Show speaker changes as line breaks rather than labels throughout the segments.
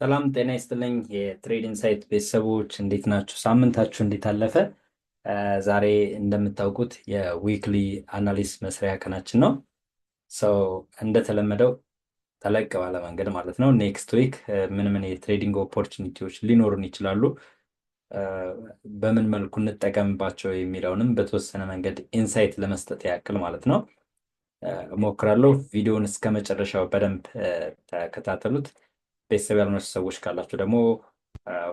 ሰላም ጤና ይስጥልኝ የትሬድ ኢንሳይት ቤተሰቦች እንዴት ናችሁ? ሳምንታችሁ እንዴት አለፈ? ዛሬ እንደምታውቁት የዊክሊ አናሊስ መስሪያ ቀናችን ነው። ሰው እንደተለመደው ተለቅ ባለ መንገድ ማለት ነው ኔክስት ዊክ ምን ምን የትሬዲንግ ኦፖርቹኒቲዎች ሊኖሩን ይችላሉ፣ በምን መልኩ እንጠቀምባቸው የሚለውንም በተወሰነ መንገድ ኢንሳይት ለመስጠት ያክል ማለት ነው እሞክራለሁ። ቪዲዮውን እስከ መጨረሻው በደንብ ተከታተሉት። ቤተሰብ ያልሆናችሁ ሰዎች ካላችሁ ደግሞ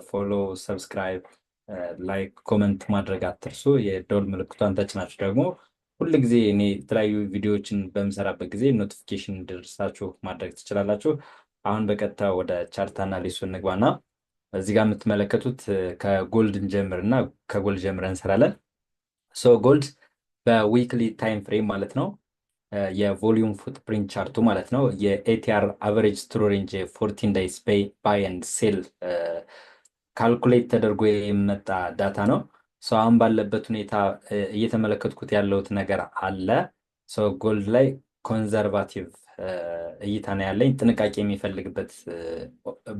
ፎሎ፣ ሰብስክራይብ፣ ላይክ፣ ኮመንት ማድረግ አትርሱ። የደወል ምልክቷን ተጭናችሁ ደግሞ ሁል ጊዜ እኔ የተለያዩ ቪዲዮዎችን በምሰራበት ጊዜ ኖቲፊኬሽን እንዲደርሳችሁ ማድረግ ትችላላችሁ። አሁን በቀጥታ ወደ ቻርት አናሊሱ እንግባና እዚህ ጋር የምትመለከቱት ከጎልድ እንጀምር እና ከጎልድ ጀምረን እንሰራለን። ጎልድ በዊክሊ ታይም ፍሬም ማለት ነው የቮሊዩም ፉትፕሪንት ቻርቱ ማለት ነው የኤቲአር አቨሬጅ ትሩ ሬንጅ 14 ዴይስ ባይ ኤንድ ሴል ካልኩሌት ተደርጎ የመጣ ዳታ ነው። አሁን ባለበት ሁኔታ እየተመለከትኩት ያለሁት ነገር አለ። ጎልድ ላይ ኮንዘርቫቲቭ እይታ ነው ያለኝ። ጥንቃቄ የሚፈልግበት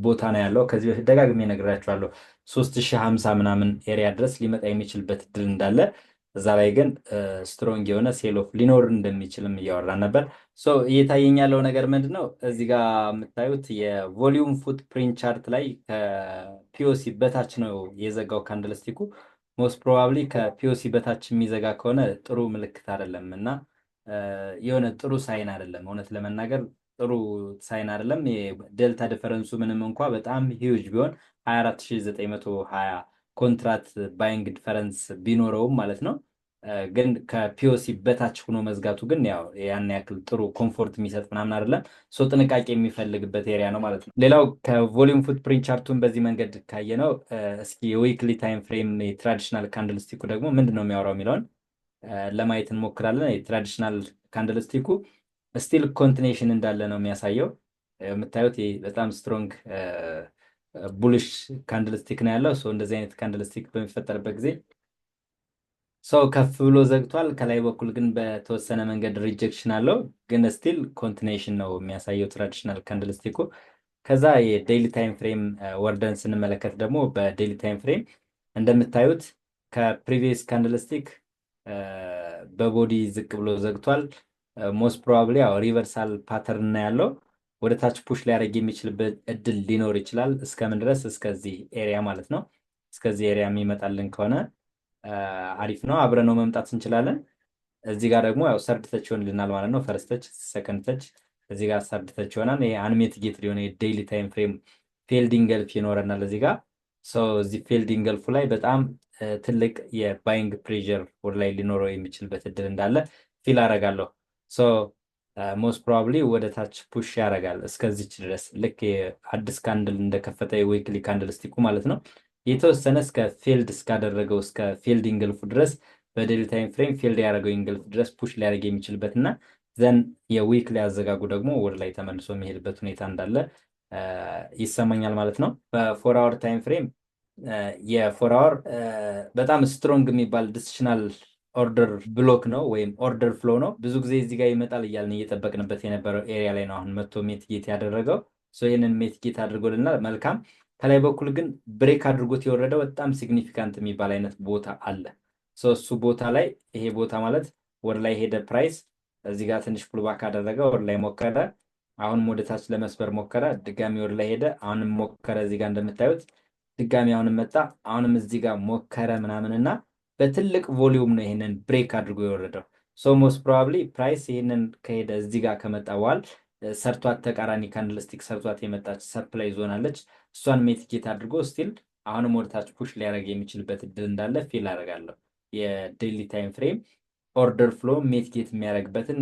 ቦታ ነው ያለው። ከዚህ በፊት ደጋግሜ ነግራችኋለሁ። 3050 ምናምን ኤሪያ ድረስ ሊመጣ የሚችልበት እድል እንዳለ፣ እዛ ላይ ግን ስትሮንግ የሆነ ሴል ኦፍ ሊኖር እንደሚችልም እያወራን ነበር። እየታየኝ ያለው ነገር ምንድን ነው? እዚህ ጋር የምታዩት የቮሊዩም ፉት ፕሪንት ቻርት ላይ ከፒኦሲ በታች ነው የዘጋው ካንድልስቲኩ። ሞስት ፕሮባብሊ ከፒኦሲ በታች የሚዘጋ ከሆነ ጥሩ ምልክት አይደለም እና የሆነ ጥሩ ሳይን አይደለም። እውነት ለመናገር ጥሩ ሳይን አይደለም። ዴልታ ዲፈረንሱ ምንም እንኳ በጣም ሂውጅ ቢሆን 24920 ኮንትራት ባይንግ ዲፈረንስ ቢኖረውም ማለት ነው፣ ግን ከፒኦሲ በታች ሆኖ መዝጋቱ ግን ያው ያን ያክል ጥሩ ኮምፎርት የሚሰጥ ምናምን አይደለም። ጥንቃቄ የሚፈልግበት ኤሪያ ነው ማለት ነው። ሌላው ከቮሊዩም ፉትፕሪንት ቻርቱን በዚህ መንገድ ካየ ነው። እስኪ የዊክሊ ታይም ፍሬም የትራዲሽናል ካንድልስቲኩ ደግሞ ምንድን ነው የሚያወራው የሚለውን ለማየት እንሞክራለን። የትራዲሽናል ካንድልስቲኩ ስቲል ኮንቲኔሽን እንዳለ ነው የሚያሳየው። የምታዩት በጣም ስትሮንግ ቡሊሽ ካንድልስቲክ ነው ያለው። እንደዚህ አይነት ካንድልስቲክ በሚፈጠርበት ጊዜ ከፍ ብሎ ዘግቷል። ከላይ በኩል ግን በተወሰነ መንገድ ሪጀክሽን አለው፣ ግን ስቲል ኮንቲኔሽን ነው የሚያሳየው ትራዲሽናል ካንድልስቲኩ። ከዛ የዴይሊ ታይም ፍሬም ወርደን ስንመለከት ደግሞ በዴይሊ ታይም ፍሬም እንደምታዩት ከፕሪቪየስ ካንድልስቲክ በቦዲ ዝቅ ብሎ ዘግቷል። ሞስት ፕሮባብሊ ያው ሪቨርሳል ፓተርን ያለው ወደ ታች ፑሽ ሊያደርግ የሚችልበት እድል ሊኖር ይችላል። እስከምን ድረስ? እስከዚህ ኤሪያ ማለት ነው። እስከዚህ ኤሪያ የሚመጣልን ከሆነ አሪፍ ነው፣ አብረነው መምጣት እንችላለን። እዚህ ጋር ደግሞ ያው ሰርድ ተች ይሆንልናል ማለት ነው። ፈርስት ተች፣ ሰከንድ ተች፣ እዚህ ጋር ሰርድ ተች ይሆናል። ይሄ አንሜት ጌት ሊሆነ የዴይሊ ታይም ፍሬም ፌልዲንግ ገልፍ ይኖረናል እዚህ ጋር። እዚህ ፌልዲንግ ገልፉ ላይ በጣም ትልቅ የባይንግ ፕሬዠር ወደ ላይ ሊኖረው የሚችልበት እድል እንዳለ ፊል አደርጋለሁ። ሞስት ፕሮባብሊ ወደ ታች ፑሽ ያደርጋል እስከዚች ድረስ፣ ልክ አዲስ ካንድል እንደከፈተ የዊክሊ ካንድል ስቲኩ ማለት ነው። የተወሰነ እስከ ፌልድ እስካደረገው እስከ ፌልድ ኢንግልፉ ድረስ በዴይሊ ታይም ፍሬም ፌልድ ያደረገው ኢንግልፍ ድረስ ፑሽ ሊያደርግ የሚችልበት እና ዘን የዊክሊ አዘጋጉ ደግሞ ወደ ላይ ተመልሶ የሚሄድበት ሁኔታ እንዳለ ይሰማኛል ማለት ነው። በፎር አወር ታይም ፍሬም የፎር አወር በጣም ስትሮንግ የሚባል ዲሲሽናል ኦርደር ብሎክ ነው ወይም ኦርደር ፍሎ ነው። ብዙ ጊዜ እዚህ ጋር ይመጣል እያልን እየጠበቅንበት የነበረው ኤሪያ ላይ ነው አሁን መጥቶ ሜትጌት ያደረገው። ይህንን ሜትጌት አድርጎልናል፣ መልካም። ከላይ በኩል ግን ብሬክ አድርጎት የወረደው በጣም ሲግኒፊካንት የሚባል አይነት ቦታ አለ። እሱ ቦታ ላይ ይሄ ቦታ ማለት ወደ ላይ ሄደ ፕራይስ፣ እዚህ ጋር ትንሽ ፑልባክ አደረገ፣ ወደ ላይ ሞከረ፣ አሁንም ወደ ታች ለመስበር ሞከረ፣ ድጋሚ ወደ ላይ ሄደ፣ አሁንም ሞከረ። እዚህ ጋር እንደምታዩት ድጋሚ አሁንም መጣ፣ አሁንም እዚህ ጋር ሞከረ ምናምን እና በትልቅ ቮሊዩም ነው ይሄንን ብሬክ አድርጎ የወረደው። ሞስት ፕሮባብሊ ፕራይስ ይሄንን ከሄደ እዚህ ጋር ከመጣ በኋላ ሰርቷት ተቃራኒ ካንድልስቲክ ሰርቷት የመጣች ሰፕላይ ዞን አለች። እሷን ሜትጌት አድርጎ ስቲል አሁንም ወደታች ፑሽ ሊያደርግ የሚችልበት እድል እንዳለ ፊል አደርጋለሁ። የዴይሊ ታይም ፍሬም ኦርደር ፍሎ ሜትጌት የሚያደርግበትን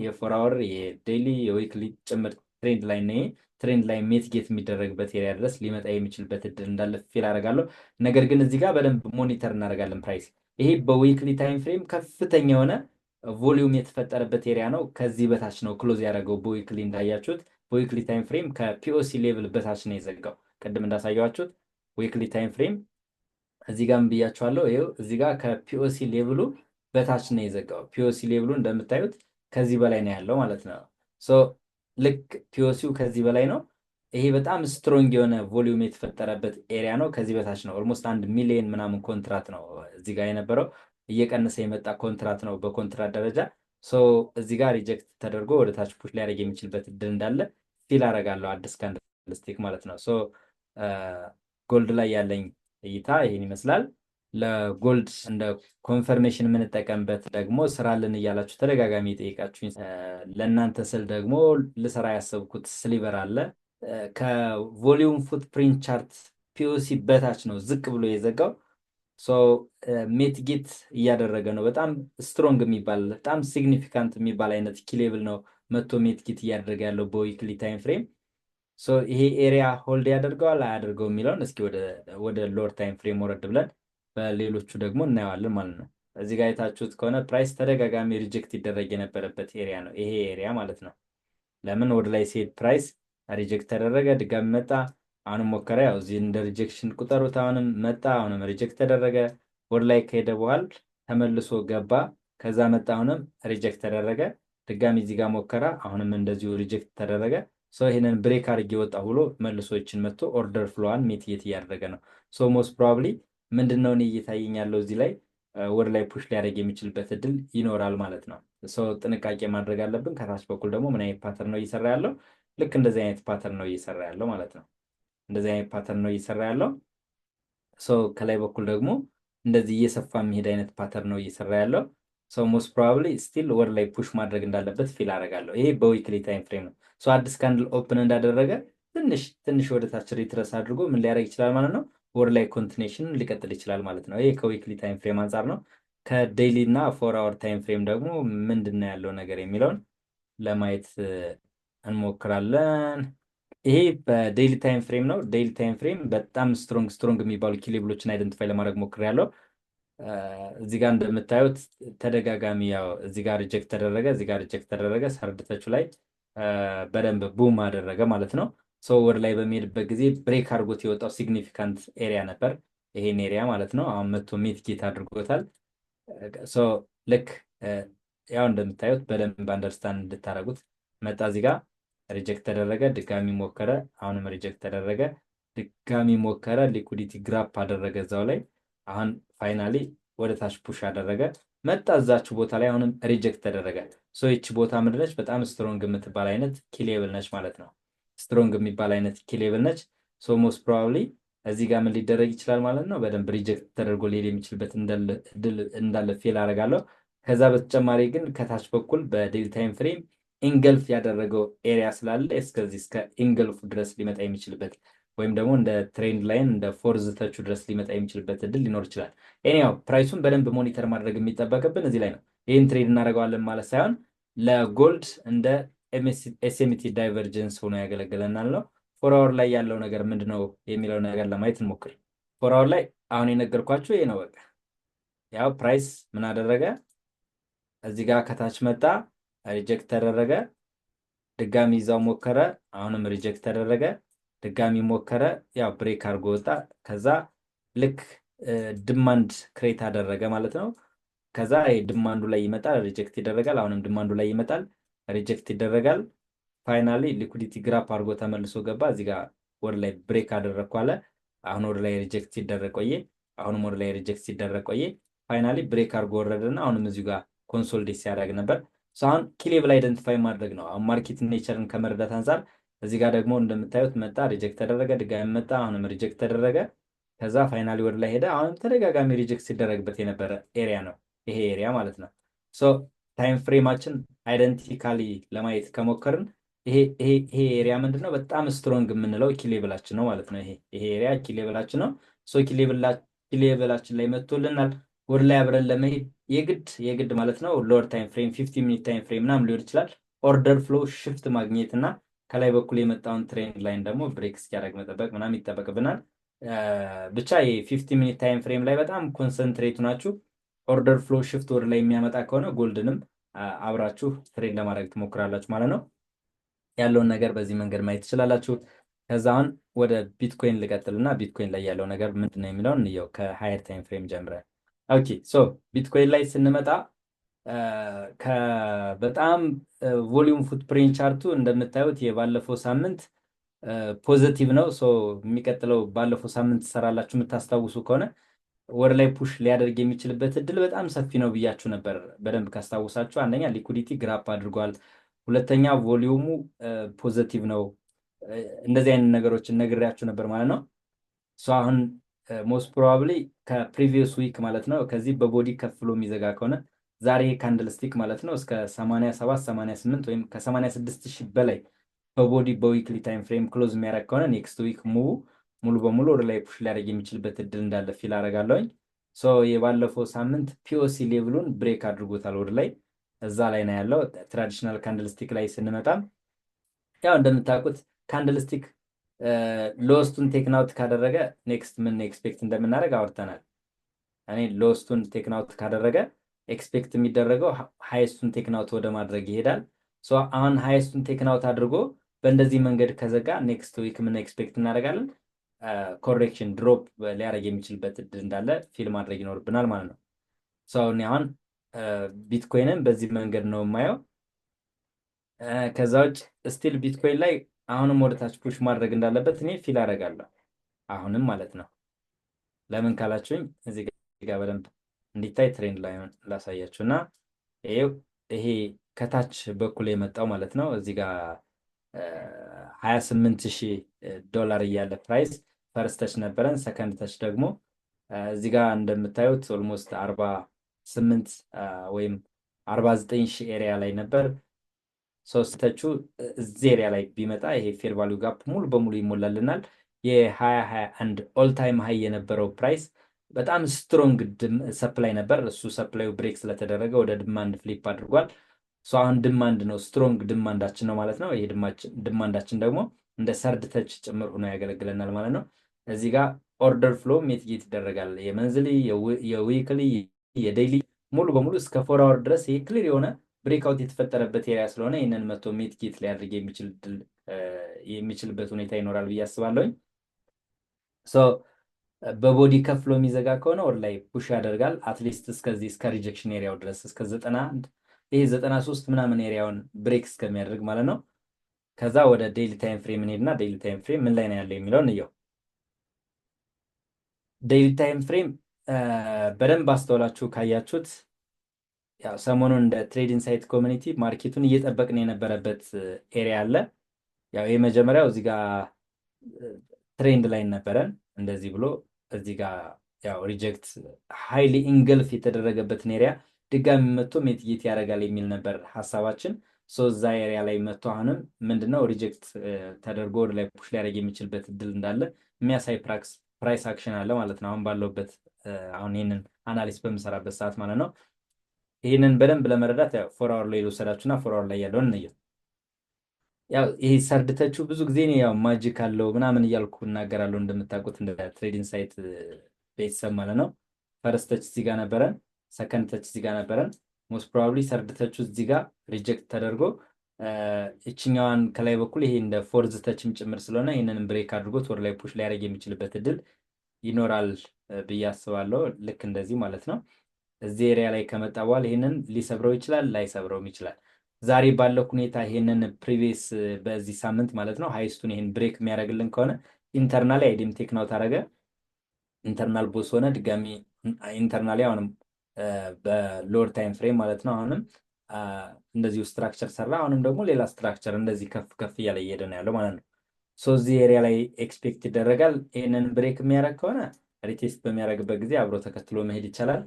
የፎር አወር የዴይሊ የዊክሊ ጭምር ትሬንድ ላይ ነው። ትሬንድ ላይ ሜትጌት የሚደረግበት ኤሪያ ድረስ ሊመጣ የሚችልበት እድል እንዳለ ፊል አደርጋለሁ። ነገር ግን እዚህ ጋር በደንብ ሞኒተር እናደርጋለን ፕራይስ። ይሄ በዊክሊ ታይም ፍሬም ከፍተኛ የሆነ ቮሊዩም የተፈጠረበት ኤሪያ ነው። ከዚህ በታች ነው ክሎዝ ያደረገው በዊክሊ እንዳያችሁት። በዊክሊ ታይም ፍሬም ከፒኦሲ ሌቭል በታች ነው የዘጋው። ቅድም እንዳሳያችሁት ዊክሊ ታይም ፍሬም እዚህ ጋር ብያችኋለሁ። ይኸው እዚህ ጋር ከፒኦሲ ሌቭሉ በታች ነው የዘጋው። ፒኦሲ ሌቭሉ እንደምታዩት ከዚህ በላይ ነው ያለው ማለት ነው። ልክ ፒኦሲው ከዚህ በላይ ነው፣ ይሄ በጣም ስትሮንግ የሆነ ቮሊዩም የተፈጠረበት ኤሪያ ነው። ከዚህ በታች ነው ኦልሞስት 1 ሚሊዮን ምናምን ኮንትራት ነው እዚህ ጋር የነበረው። እየቀነሰ የመጣ ኮንትራት ነው በኮንትራት ደረጃ። ሶ እዚህ ጋር ሪጀክት ተደርጎ ወደ ታች ፑሽ ሊያደርግ የሚችልበት እድል እንዳለ ፊል አደርጋለሁ፣ አዲስ ካንድልስቲክ ማለት ነው። ሶ ጎልድ ላይ ያለኝ እይታ ይህን ይመስላል። ለጎልድ እንደ ኮንፈርሜሽን የምንጠቀምበት ደግሞ ስራልን እያላችሁ ተደጋጋሚ የጠየቃችሁኝ፣ ለእናንተ ስል ደግሞ ልሰራ ያሰብኩት ስሊቨር አለ። ከቮሊዩም ፉትፕሪንት ቻርት ፒኦሲ በታች ነው ዝቅ ብሎ የዘጋው። ሜትጌት እያደረገ ነው። በጣም ስትሮንግ የሚባል በጣም ሲግኒፊካንት የሚባል አይነት ኪሌብል ነው መቶ ሜትጌት እያደረገ ያለው በዊክሊ ታይም ፍሬም። ይሄ ኤሪያ ሆልድ ያደርገዋል አያደርገው የሚለውን እስኪ ወደ ሎወር ታይም ፍሬም ወረድ ብለን በሌሎቹ ደግሞ እናየዋለን ማለት ነው። እዚህ ጋር የታችሁት ከሆነ ፕራይስ ተደጋጋሚ ሪጀክት ይደረግ የነበረበት ኤሪያ ነው ይሄ ኤሪያ ማለት ነው። ለምን ወደ ላይ ሲሄድ ፕራይስ ሪጀክት ተደረገ፣ ድጋሚ መጣ፣ አሁንም ሞከረ። ያው እዚህ እንደ ሪጀክሽን ቁጠሩት። አሁንም መጣ፣ አሁንም ሪጀክት ተደረገ። ወደ ላይ ከሄደ በኋላ ተመልሶ ገባ፣ ከዛ መጣ፣ አሁንም ሪጀክት ተደረገ። ድጋሚ እዚህ ጋር ሞከራ፣ አሁንም እንደዚሁ ሪጀክት ተደረገ። ይህንን ብሬክ አድርጌ ወጣ ብሎ መልሶ ይችን መጥቶ ኦርደር ፍሎዋን ሚቲጌት እያደረገ ነው። ሞስት ፕሮባብሊ ምንድን ነው እኔ እየታየኝ ያለው እዚህ ላይ ወደ ላይ ፑሽ ሊያደርግ የሚችልበት እድል ይኖራል ማለት ነው። ጥንቃቄ ማድረግ አለብን። ከታች በኩል ደግሞ ምን አይነት ፓተርን ነው እየሰራ ያለው? ልክ እንደዚህ አይነት ፓተርን ነው እየሰራ ያለው ማለት ነው። እንደዚህ አይነት ፓተርን ነው እየሰራ ያለው። ከላይ በኩል ደግሞ እንደዚህ እየሰፋ የሚሄድ አይነት ፓተርን ነው እየሰራ ያለው። ሞስት ፕሮባብሊ ስቲል ወደ ላይ ፑሽ ማድረግ እንዳለበት ፊል አደርጋለሁ። ይሄ በዊክሊ ታይም ፍሬም ነው። አዲስ ካንድል ኦፕን እንዳደረገ ትንሽ ወደ ታች ሪትረስ አድርጎ ምን ሊያደርግ ይችላል ማለት ነው? ወደ ላይ ኮንቲኔሽን ሊቀጥል ይችላል ማለት ነው። ይሄ ከዊክሊ ታይም ፍሬም አንጻር ነው። ከዴይሊ እና 4 አወር ታይም ፍሬም ደግሞ ምንድን ነው ያለው ነገር የሚለውን ለማየት እንሞክራለን። ይሄ በዴይሊ ታይም ፍሬም ነው። ዴይሊ ታይም ፍሬም በጣም ስትሮንግ የሚባሉ ኪሌብሎችን አይደንቲፋይ ለማድረግ ሞክሬያለሁ። እዚህ ጋር እንደምታዩት ተደጋጋሚ ያው እዚህ ጋር ሪጀክት ተደረገ፣ እዚህ ጋር ሪጀክት ተደረገ። ሰርድተቹ ላይ በደንብ ቡም አደረገ ማለት ነው። ወደ ላይ በሚሄድበት ጊዜ ብሬክ አድርጎት የወጣው ሲግኒፊካንት ኤሪያ ነበር፣ ይሄን ኤሪያ ማለት ነው። አሁን መቶ ሚቲጌት አድርጎታል። ልክ ያው እንደምታዩት በደንብ አንደርስታንድ እንድታደርጉት መጣ። እዚህ ጋር ሪጀክት ተደረገ፣ ድጋሚ ሞከረ፣ አሁንም ሪጀክት ተደረገ፣ ድጋሚ ሞከረ፣ ሊኩዲቲ ግራፕ አደረገ እዛው ላይ። አሁን ፋይናሊ ወደ ታች ፑሽ አደረገ፣ መጣ እዛችሁ ቦታ ላይ አሁንም ሪጀክት ተደረገ። ይቺ ቦታ ምንድነች? በጣም ስትሮንግ የምትባል አይነት ኪሌብል ነች ማለት ነው። ስትሮንግ የሚባል አይነት ኪሌብል ነች። ሞስት ፕሮባብሊ እዚህ ጋር ምን ሊደረግ ይችላል ማለት ነው? በደንብ ሪጀክት ተደርጎ ሊሄድ የሚችልበት እንዳለ ፌል አደርጋለሁ። ከዛ በተጨማሪ ግን ከታች በኩል በዴይሊ ታይም ፍሬም ኢንገልፍ ያደረገው ኤሪያ ስላለ እስከዚህ እስከ ኢንገልፉ ድረስ ሊመጣ የሚችልበት ወይም ደግሞ እንደ ትሬንድ ላይን እንደ ፎርዝ ተቹ ድረስ ሊመጣ የሚችልበት እድል ሊኖር ይችላል። ኤኒያው ፕራይሱን በደንብ ሞኒተር ማድረግ የሚጠበቅብን እዚህ ላይ ነው። ይህን ትሬድ እናደርገዋለን ማለት ሳይሆን ለጎልድ እንደ ኤስኤምቲ ዳይቨርጀንስ ሆኖ ያገለግለናል ነው። 4 አወር ላይ ያለው ነገር ምንድነው የሚለው ነገር ለማየት እንሞክር። 4 አወር ላይ አሁን የነገርኳችሁ ይሄ ነው። በቃ ያው ፕራይስ ምን አደረገ? እዚህ ጋር ከታች መጣ፣ ሪጀክት ተደረገ፣ ድጋሚ ይዛው ሞከረ፣ አሁንም ሪጀክት ተደረገ፣ ድጋሚ ሞከረ፣ ያው ብሬክ አድርጎ ወጣ። ከዛ ልክ ድማንድ ክሬት አደረገ ማለት ነው። ከዛ ድማንዱ ላይ ይመጣል፣ ሪጀክት ይደረጋል፣ አሁንም ድማንዱ ላይ ይመጣል፣ ሪጀክት ይደረጋል። ፋይናሊ ሊኩዲቲ ግራፕ አድርጎ ተመልሶ ገባ። እዚህ ጋር ወደ ላይ ብሬክ አደረግኩ አለ። አሁን ወደ ላይ ሪጀክት ሲደረግ ቆየ፣ አሁንም ወደ ላይ ሪጀክት ሲደረግ ቆየ። ፋይናሊ ብሬክ አድርጎ ወረደና አሁንም እዚሁ ጋር ኮንሶልዴት ሲያደርግ ነበር። አሁን ኪሌብል አይደንቲፋይ ማድረግ ነው አሁን ማርኬት ኔቸርን ከመረዳት አንጻር። እዚህ ጋር ደግሞ እንደምታዩት መጣ፣ ሪጀክት ተደረገ፣ ድጋሚ መጣ፣ አሁንም ሪጀክት ተደረገ። ከዛ ፋይናሊ ወደ ላይ ሄደ። አሁንም ተደጋጋሚ ሪጀክት ሲደረግበት የነበረ ኤሪያ ነው ይሄ ኤሪያ ማለት ነው። ታይም ፍሬማችን አይደንቲካሊ ለማየት ከሞከርን ይሄ ኤሪያ ምንድነው? በጣም ስትሮንግ የምንለው ኪሌብላችን ነው ማለት ነው። ይሄ ኤሪያ ኪሌብላችን ነው። ኪሌብላችን ላይ መጥቶልናል። ወደ ላይ አብረን ለመሄድ የግድ ማለት ነው ሎወር ታይም ፍሬም 50 ሚኒት ታይም ፍሬም ምናምን ሊሆን ይችላል። ኦርደር ፍሎ ሽፍት ማግኘት እና ከላይ በኩል የመጣውን ትሬንድ ላይን ደግሞ ብሬክ እስኪያደርግ መጠበቅ ምናምን ይጠበቅብናል። ብቻ የ50 ሚኒት ታይም ፍሬም ላይ በጣም ኮንሰንትሬቱ ናችሁ። ኦርደር ፍሎ ሽፍት ወደ ላይ የሚያመጣ ከሆነ ጎልድንም አብራችሁ ትሬድ ለማድረግ ትሞክራላችሁ ማለት ነው። ያለውን ነገር በዚህ መንገድ ማየት ትችላላችሁ። ከዛውን ወደ ቢትኮይን ልቀጥልና ቢትኮይን ላይ ያለው ነገር ምንድነው የሚለውን እንየው ከሃየር ታይም ፍሬም ጀምረን። ኦኬ ቢትኮይን ላይ ስንመጣ በጣም ቮሊዩም ፉትፕሪንት ቻርቱ እንደምታዩት የባለፈው ሳምንት ፖዘቲቭ ነው። ሶ የሚቀጥለው ባለፈው ሳምንት ትሰራላችሁ የምታስታውሱ ከሆነ ወደ ላይ ፑሽ ሊያደርግ የሚችልበት እድል በጣም ሰፊ ነው ብያችሁ ነበር። በደንብ ካስታውሳችሁ አንደኛ ሊኩዲቲ ግራፕ አድርጓል፣ ሁለተኛ ቮሊዩሙ ፖዘቲቭ ነው። እንደዚህ አይነት ነገሮችን ነግሬያችሁ ነበር ማለት ነው። አሁን ሞስት ፕሮባብሊ ከፕሪቪየስ ዊክ ማለት ነው ከዚህ በቦዲ ከፍሎ የሚዘጋ ከሆነ ዛሬ ካንድል ስቲክ ማለት ነው እስከ 87 88 ወይም ከ86 ሺህ በላይ በቦዲ በዊክሊ ታይም ፍሬም ክሎዝ የሚያደርግ ከሆነ ኔክስት ዊክ ሙሉ በሙሉ ወደ ላይ ፑሽ ሊያደርግ የሚችልበት እድል እንዳለ ፊል አደርጋለሁኝ። የባለፈው ሳምንት ፒኦሲ ሌቭሉን ብሬክ አድርጎታል ወደ ላይ፣ እዛ ላይ ነው ያለው። ትራዲሽናል ካንድል ስቲክ ላይ ስንመጣም ያው እንደምታውቁት ካንድል ስቲክ ሎስቱን ቴክናውት ካደረገ ኔክስት ምን ኤክስፔክት እንደምናደርግ አውርተናል። እኔ ሎስቱን ቴክናውት ካደረገ ኤክስፔክት የሚደረገው ሃይስቱን ቴክናውት ወደ ማድረግ ይሄዳል። አሁን ሃይስቱን ቴክናውት አድርጎ በእንደዚህ መንገድ ከዘጋ ኔክስት ዊክ ምን ኤክስፔክት እናደርጋለን? ኮሬክሽን ድሮፕ ሊያደርግ የሚችልበት እድል እንዳለ ፊል ማድረግ ይኖርብናል ማለት ነው። አሁን ቢትኮይንን በዚህ መንገድ ነው የማየው። ከዛ ውጭ ስቲል ቢትኮይን ላይ አሁንም ወደታች ፑሽ ማድረግ እንዳለበት እኔ ፊል አደርጋለሁ አሁንም ማለት ነው። ለምን ካላችሁኝ እዚህ ጋር በደንብ እንዲታይ ትሬንድ ላይ ላሳያችሁ እና ይሄ ከታች በኩል የመጣው ማለት ነው እዚህ ጋር $28,000 እያለ ፕራይስ ፈርስት ተች ነበረን። ሰከንድ ተች ደግሞ እዚህ ጋር እንደምታዩት ኦልሞስት 48 ወይም 49,000 ኤሪያ ላይ ነበር። ሶስት ተቹ እዚህ ኤሪያ ላይ ቢመጣ ይሄ ፌር ቫሊዩ ጋፕ ሙሉ በሙሉ ይሞላልናል። የ2021 ኦል ታይም ሃይ የነበረው ፕራይስ በጣም ስትሮንግ ሰፕላይ ነበር። እሱ ሰፕላዩ ብሬክ ስለተደረገ ወደ ድማንድ ፍሊፕ አድርጓል። አሁን ድማንድ ነው፣ ስትሮንግ ድማንዳችን ነው ማለት ነው። ይሄ ድማንዳችን ደግሞ እንደ ሰርድ ተች ጭምር ሆኖ ያገለግለናል ማለት ነው። እዚህ ጋር ኦርደር ፍሎ ሜትጌት ይደረጋል። የመንዝሊ፣ የዊክሊ፣ የዴይሊ ሙሉ በሙሉ እስከ 4 አወር ድረስ ይሄ ክሊር የሆነ ብሬክአውት የተፈጠረበት ኤሪያ ስለሆነ ይህንን መቶ ሜትጌት ሊያደርግ የሚችልበት ሁኔታ ይኖራል ብዬ አስባለሁኝ። በቦዲ ከፍሎ የሚዘጋ ከሆነ ወደ ላይ ፑሽ ያደርጋል። አትሊስት እስከዚህ እስከ ሪጀክሽን ኤሪያው ድረስ እስከ 91 ይሄ 93 ምናምን ኤሪያውን ብሬክ እስከሚያደርግ ማለት ነው። ከዛ ወደ ዴይሊ ታይም ፍሬም እንሄድና ዴይሊ ታይም ፍሬም ምን ላይ ነው ያለው የሚለውን እየው። ዴይሊ ታይም ፍሬም በደንብ አስተውላችሁ ካያችሁት ያው ሰሞኑን እንደ ትሬድ ኢንሳይት ኮሚኒቲ ማርኬቱን እየጠበቅን የነበረበት ኤሪያ አለ። ያው የመጀመሪያው እዚህ ጋር ትሬንድ ላይ ነበረን እንደዚህ ብሎ እዚህ ጋር ያው ሪጀክት ሃይሊ ኢንገልፍ የተደረገበትን ኤሪያ ድጋሚ መጥቶ ሜትጌት ያደርጋል የሚል ነበር ሀሳባችን። እዛ ኤሪያ ላይ መጥቶ አሁንም ምንድነው ሪጀክት ተደርጎ ወደ ላይ ፑሽ ሊያደርግ የሚችልበት እድል እንዳለ የሚያሳይ ፕራይስ አክሽን አለ ማለት ነው። አሁን ባለውበት አሁን ይህንን አናሊስ በምሰራበት ሰዓት ማለት ነው። ይህንን በደንብ ለመረዳት ፎር አወር ላይ ልወሰዳችሁና ፎር አወር ላይ ያለውን እንየው። ያው ይሄ ሰርድተቹ ብዙ ጊዜ ያው ማጂክ አለው ምናምን እያልኩ እናገራለሁ እንደምታውቁት እንደ ትሬድ ኢንሳይት ቤተሰብ ማለት ነው። ፈርስት ተች እዚህ ጋር ነበረን፣ ሰከንድ ተች እዚህ ጋር ነበረን። ሞስት ፕሮባብሊ ሰርድ ተቹ እዚህ ጋር ሪጀክት ተደርጎ እችኛዋን ከላይ በኩል ይሄ እንደ ፎርዝ ተችም ጭምር ስለሆነ ይህንንም ብሬክ አድርጎት ወደ ላይ ፑሽ ሊያደርግ የሚችልበት እድል ይኖራል ብዬ አስባለሁ። ልክ እንደዚህ ማለት ነው። እዚህ ኤሪያ ላይ ከመጣ በኋላ ይህንን ሊሰብረው ይችላል፣ ላይሰብረውም ይችላል። ዛሬ ባለው ሁኔታ ይሄንን ፕሪቪየስ በዚህ ሳምንት ማለት ነው ሃይስቱን ይሄን ብሬክ የሚያደርግልን ከሆነ ኢንተርናል አይዲም ቴክናውት አደረገ፣ ኢንተርናል ቦስ ሆነ ድጋሚ ኢንተርናሊ አሁንም በሎወር ታይም ፍሬም ማለት ነው አሁንም እንደዚሁ ስትራክቸር ሰራ። አሁንም ደግሞ ሌላ ስትራክቸር እንደዚህ ከፍ ከፍ እያለ እየሄደ ነው ያለው ማለት ነው። እዚህ ኤሪያ ላይ ኤክስፔክት ይደረጋል። ይህንን ብሬክ የሚያደርግ ከሆነ ሪቴስት በሚያደርግበት ጊዜ አብሮ ተከትሎ መሄድ ይቻላል።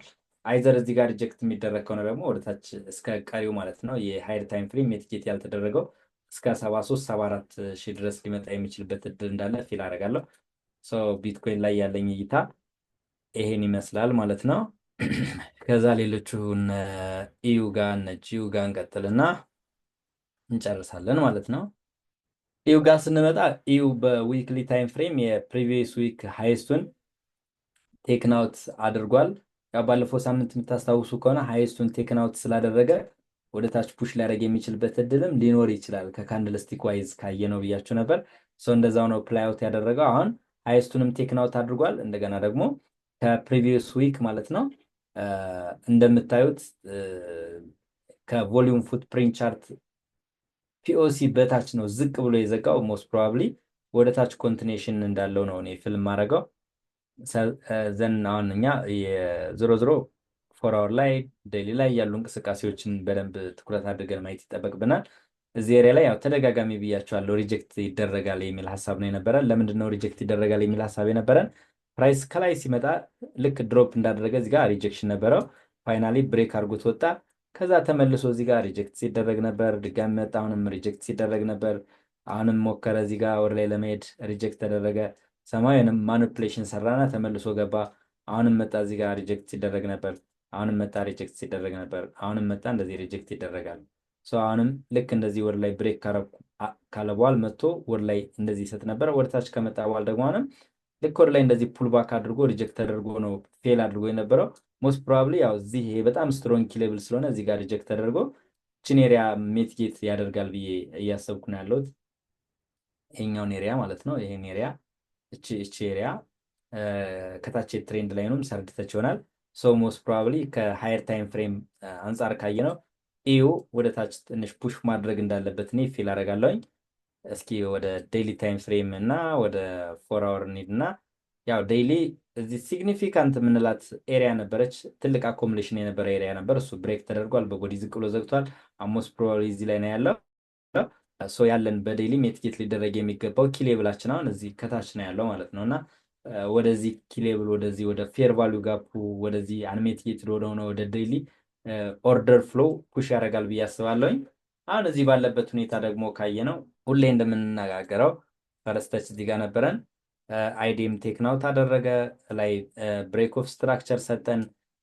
አይዘር እዚህ ጋር ሪጀክት የሚደረግ ከሆነ ደግሞ ወደታች እስከ ቀሪው ማለት ነው የሃይር ታይም ፍሬም ሜትጌት ያልተደረገው እስከ 73 74 ሺህ ድረስ ሊመጣ የሚችልበት እድል እንዳለ ፊል አደርጋለሁ። ቢትኮይን ላይ ያለኝ እይታ ይሄን ይመስላል ማለት ነው። ከዛ ሌሎቹን ኢዩ ጋር እነ ጂዩ ጋር እንቀጥልና እንጨርሳለን ማለት ነው። ኢዩ ጋር ስንመጣ ኢዩ በዊክሊ ታይም ፍሬም የፕሪቪየስ ዊክ ሃይስቱን ቴክናውት አድርጓል። ያው ባለፈው ሳምንት የምታስታውሱ ከሆነ ሃይስቱን ቴክናውት ስላደረገ ወደ ታች ፑሽ ሊያደርግ የሚችልበት እድልም ሊኖር ይችላል። ከካንድል ስቲክ ዋይዝ ካየ ነው ብያችሁ ነበር። እንደዛው ነው ፕላይ አውት ያደረገው። አሁን ሃይስቱንም ቴክናውት አድርጓል። እንደገና ደግሞ ከፕሪቪየስ ዊክ ማለት ነው እንደምታዩት ከቮሊዩም ፉትፕሪንት ቻርት ፒኦሲ በታች ነው ዝቅ ብሎ የዘጋው። ሞስት ፕሮባብሊ ወደ ታች ኮንቲኔሽን እንዳለው ነው እኔ ፊልም ማድረገው። ዘን አሁን እኛ ዞሮ ዞሮ 4 አወር ላይ ዴይሊ ላይ ያሉ እንቅስቃሴዎችን በደንብ ትኩረት አድርገን ማየት ይጠበቅብናል። እዚህ ኤሪያ ላይ ያው ተደጋጋሚ ብያቸዋለሁ፣ ሪጀክት ይደረጋል የሚል ሀሳብ ነው የነበረን። ለምንድን ነው ሪጀክት ይደረጋል የሚል ሀሳብ የነበረን? ፕራይስ ከላይ ሲመጣ ልክ ድሮፕ እንዳደረገ እዚህ ጋር ሪጀክሽን ነበረው። ፋይናሊ ብሬክ አድርጎት ወጣ። ከዛ ተመልሶ እዚህ ጋር ሪጀክት ሲደረግ ነበር። ድጋሚ መጣ፣ አሁንም ሪጀክት ሲደረግ ነበር። አሁንም ሞከረ፣ እዚህ ጋር ወደ ላይ ለመሄድ ሪጀክት ተደረገ። ሰማያዊንም ማኒፕሌሽን ሰራና ተመልሶ ገባ። አሁንም መጣ፣ እዚህ ጋር ሪጀክት ሲደረግ ነበር። አሁንም መጣ፣ ሪጀክት ሲደረግ ነበር። አሁንም መጣ፣ እንደዚህ ሪጀክት ይደረጋል። አሁንም ልክ እንደዚህ ወደ ላይ ብሬክ ካለ በኋላ መጥቶ ወደ ላይ እንደዚህ ይሰጥ ነበር። ወደ ታች ከመጣ በኋላ ደግሞ አሁንም ልክ ወደ ላይ እንደዚህ ፑል ባክ አድርጎ ሪጀክት ተደርጎ ነው ፌል አድርጎ የነበረው። ሞስት ፕሮባብሊ ያው እዚህ ይሄ በጣም ስትሮንግ ኪ ሌብል ስለሆነ እዚህ ጋር ሪጀክት ተደርጎ ችን ኤሪያ ሜትጌት ያደርጋል ብዬ እያሰብኩ ነው ያለሁት። ይሄኛውን ኤሪያ ማለት ነው። ይሄን ኤሪያ እቺ ኤሪያ ከታች ትሬንድ ላይኑም ሰርድተች ይሆናል። ሞስት ፕሮባብሊ ከሃየር ታይም ፍሬም አንጻር ካየ ነው ኢዩ ወደ ታች ትንሽ ፑሽ ማድረግ እንዳለበት እኔ ፊል አደርጋለሁኝ። እስኪ ወደ ዴይሊ ታይም ፍሬም እና ወደ 4 አወር ኒድ እና ያው ዴይሊ እዚህ ሲግኒፊካንት የምንላት ኤሪያ ነበረች። ትልቅ አኮምሌሽን የነበረ ኤሪያ ነበር። እሱ ብሬክ ተደርጓል። በቦዲ ዝቅ ብሎ ዘግቷል። ሞስት ፕሮባብሊ እዚህ ላይ ነው ያለው። ያለን በዴይሊ ሜትጌት ሊደረግ የሚገባው ኪሌብላችን አሁን እዚህ ከታች ነው ያለው ማለት ነው። እና ወደዚህ ኪሌብል ወደዚህ ወደ ፌር ቫሊዩ ጋፑ ወደዚህ አንሜትጌት ወደሆነ ወደ ዴይሊ ኦርደር ፍሎ ፑሽ ያደርጋል ብዬ አስባለሁኝ። አሁን እዚህ ባለበት ሁኔታ ደግሞ ካየ ነው ሁሌ እንደምንነጋገረው ፈረስተች እዚህ ጋር ነበረን። አይዲኤም ቴክናውት አደረገ ላይ ብሬክ ኦፍ ስትራክቸር ሰጠን።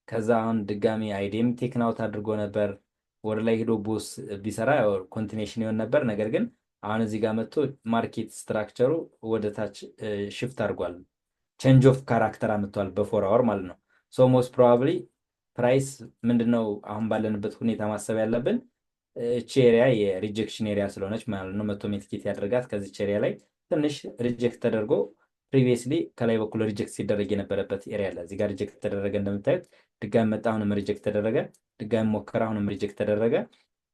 ከዛ አሁን ድጋሚ አይዲኤም ቴክናውት አድርጎ ነበር። ወደ ላይ ሄዶ ቦስ ቢሰራ ኮንቲኔሽን ይሆን ነበር። ነገር ግን አሁን እዚህ ጋር መጥቶ ማርኬት ስትራክቸሩ ወደ ታች ሽፍት አድርጓል። ቼንጅ ኦፍ ካራክተር አምጥቷል በ4 አወር ማለት ነው። ሞስት ፕሮባብሊ ፕራይስ ምንድነው አሁን ባለንበት ሁኔታ ማሰብ ያለብን እቺ ኤሪያ የሪጀክሽን ኤሪያ ስለሆነች ማለት ነው። መቶ ሜትጌት ያደርጋት ከዚች ኤሪያ ላይ ትንሽ ሪጀክት ተደርጎ ፕሪቪየስሊ ከላይ በኩል ሪጀክት ሲደረግ የነበረበት ኤሪያ አለ። እዚህ ጋር ሪጀክት ተደረገ እንደምታዩት። ድጋሚ መጣ፣ አሁንም ሪጀክት ተደረገ። ድጋሚ ሞከረ፣ አሁንም ሪጀክት ተደረገ።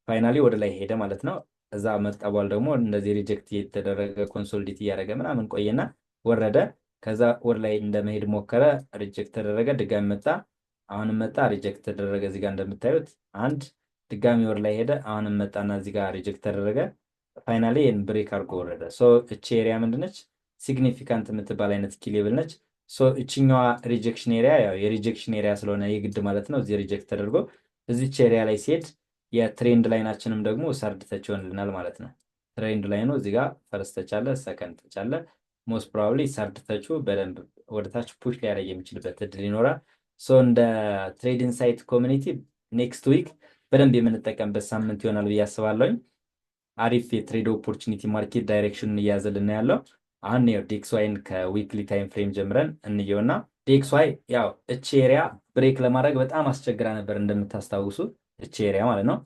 ፋይናሊ ወደ ላይ ሄደ ማለት ነው። እዛ መጣ በኋላ ደግሞ እንደዚህ ሪጀክት የተደረገ ኮንሶሊዴት እያደረገ ምናምን ቆየና ወረደ። ከዛ ወደ ላይ እንደመሄድ ሞከረ፣ ሪጀክት ተደረገ። ድጋሚ መጣ፣ አሁንም መጣ፣ ሪጀክት ተደረገ። እዚህ ጋር እንደምታዩት አንድ ድጋሚ ወደ ላይ ሄደ፣ አሁንም መጣና እዚህ ጋር ሪጀክት ተደረገ። ፋይናሊ ይህን ብሬክ አድርጎ ወረደ። እቺ ኤሪያ ምንድነች? ሲግኒፊካንት የምትባል አይነት ኪ ሌብል ነች። እችኛዋ ሪጀክሽን ኤሪያ ያው የሪጀክሽን ኤሪያ ስለሆነ የግድ ማለት ነው እዚህ ሪጀክት ተደርጎ እዚች ኤሪያ ላይ ሲሄድ የትሬንድ ላይናችንም ደግሞ ሰርድ ተች ይሆንልናል ማለት ነው። ትሬንድ ላይኑ እዚህ ጋር ፈርስት ተች አለ፣ ሰከንድ ተች አለ። ሞስት ፕሮባብሊ ሰርድ ተቹ በደንብ ወደታች ፑሽ ሊያደርግ የሚችልበት እድል ይኖራል። እንደ ትሬድ ኢንሳይት ኮሚኒቲ ኔክስት ዊክ በደንብ የምንጠቀምበት ሳምንት ይሆናል ብዬ አስባለሁኝ። አሪፍ የትሬድ ኦፖርቹኒቲ ማርኬት ዳይሬክሽን እያዘልን ያለው አሁን ያው ዴክስ ዋይን ከዊክሊ ታይም ፍሬም ጀምረን እንየውና ዴክስ ዋይ ያው እቺ ኤሪያ ብሬክ ለማድረግ በጣም አስቸግራ ነበር እንደምታስታውሱ እቺ ኤሪያ ማለት ነው።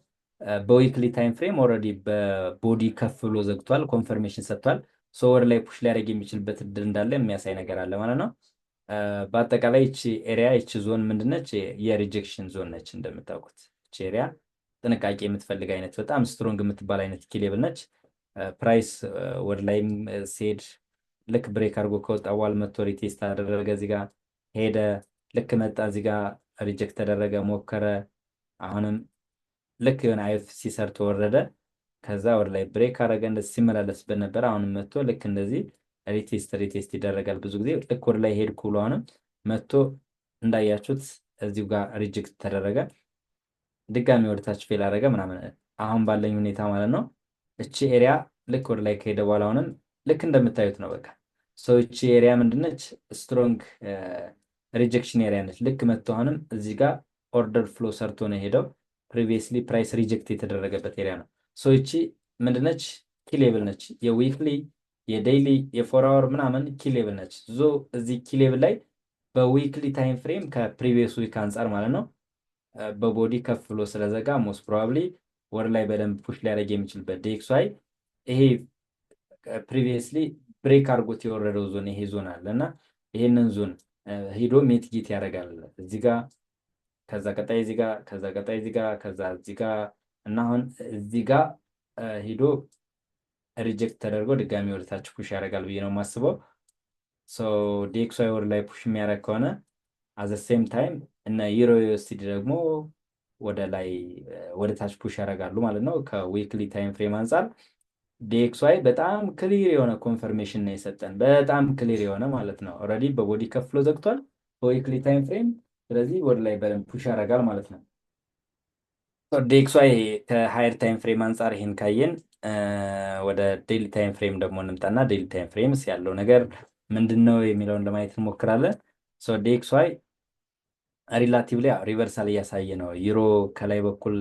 በዊክሊ ታይም ፍሬም ኦልሬዲ በቦዲ ከፍ ብሎ ዘግቷል፣ ኮንፈርሜሽን ሰጥቷል። ወደ ላይ ፑሽ ሊያደርግ የሚችልበት እድል እንዳለ የሚያሳይ ነገር አለ ማለት ነው። በአጠቃላይ እቺ ኤሪያ እቺ ዞን ምንድነች? የሪጀክሽን ዞን ነች። እንደምታውቁት እቺ ኤሪያ ጥንቃቄ የምትፈልግ አይነት በጣም ስትሮንግ የምትባል አይነት ኪሌብል ነች። ፕራይስ ወደ ላይም ሲሄድ ልክ ብሬክ አድርጎ ከወጣ በኋላ መቶ ሪቴስት አደረገ፣ እዚህ ጋር ሄደ፣ ልክ መጣ፣ እዚህ ጋር ሪጀክት ተደረገ፣ ሞከረ፣ አሁንም ልክ የሆነ አይኤፍሲ ሰርቶ ወረደ። ከዛ ወደ ላይ ብሬክ አደረገ፣ እንደዚህ ሲመላለስበት ነበር። አሁንም መቶ ልክ እንደዚህ ሪቴስት ይደረጋል። ብዙ ጊዜ ልክ ወደ ላይ ሄድኩ ብሎ አሁንም መቶ እንዳያችሁት እዚሁ ጋር ሪጀክት ተደረገ፣ ድጋሚ ወደታች ፌል አደረገ ምናምን። አሁን ባለኝ ሁኔታ ማለት ነው እቺ ኤሪያ ልክ ወደ ላይ ከሄደ በኋላ አሁንም ልክ እንደምታዩት ነው። በቃ እቺ ኤሪያ ምንድነች? ስትሮንግ ሪጀክሽን ኤሪያ ነች። ልክ መጥቶ አሁንም እዚህ ጋር ኦርደር ፍሎ ሰርቶ ነው የሄደው። ፕሪቪየስሊ ፕራይስ ሪጀክት የተደረገበት ኤሪያ ነው። እቺ ምንድነች? ኪ ሌብል ነች። የዊክሊ የዴይሊ የ4 አወር ምናምን ኪ ሌብል ነች። እዚህ ኪ ሌብል ላይ በዊክሊ ታይም ፍሬም ከፕሪቪየስ ዊክ አንጻር ማለት ነው በቦዲ ከፍ ብሎ ስለዘጋ ሞስት ፕሮባብሊ ወደ ላይ በደንብ ፑሽ ሊያደርግ የሚችልበት ዴክስ ዋይ ይሄ ፕሪቪየስሊ ብሬክ አድርጎት የወረደው ዞን ይሄ ዞን አለ እና ይሄንን ዞን ሂዶ ሜትጌት ያደርጋል እዚህ ጋር፣ ከዛ ቀጣይ እዚህ ጋር፣ ከዛ ቀጣይ እዚህ ጋር፣ ከዛ እዚህ ጋር እና አሁን እዚህ ጋር ሂዶ ሪጀክት ተደርጎ ድጋሚ ወደታች ፑሽ ያደርጋል ብዬ ነው የማስበው። ዲኤክስዋይ ወደ ላይ ፑሽ የሚያደርግ ከሆነ አዘ ሴም ታይም እነ ዩሮ ዩኤስዲ ደግሞ ወደ ላይ ወደ ታች ፑሽ ያደርጋሉ ማለት ነው። ከዊክሊ ታይም ፍሬም አንጻር ዲኤክስዋይ በጣም ክሊር የሆነ ኮንፈርሜሽን ነው የሰጠን፣ በጣም ክሊር የሆነ ማለት ነው። ኦልሬዲ በቦዲ ከፍሎ ዘግቷል በዊክሊ ታይም ፍሬም። ስለዚህ ወደ ላይ በደንብ ፑሽ ያደርጋል ማለት ነው። ዲኤክስዋይ ከሃየር ታይም ፍሬም አንጻር ይህን ካየን ወደ ዴይሊ ታይም ፍሬም ደግሞ እንምጣና ዴይሊ ታይም ፍሬምስ ያለው ነገር ምንድን ነው የሚለውን ለማየት እንሞክራለን። ዲኤክስዋይ ሪላቲቭሊ ሪቨርሳል እያሳየ ነው። ዩሮ ከላይ በኩል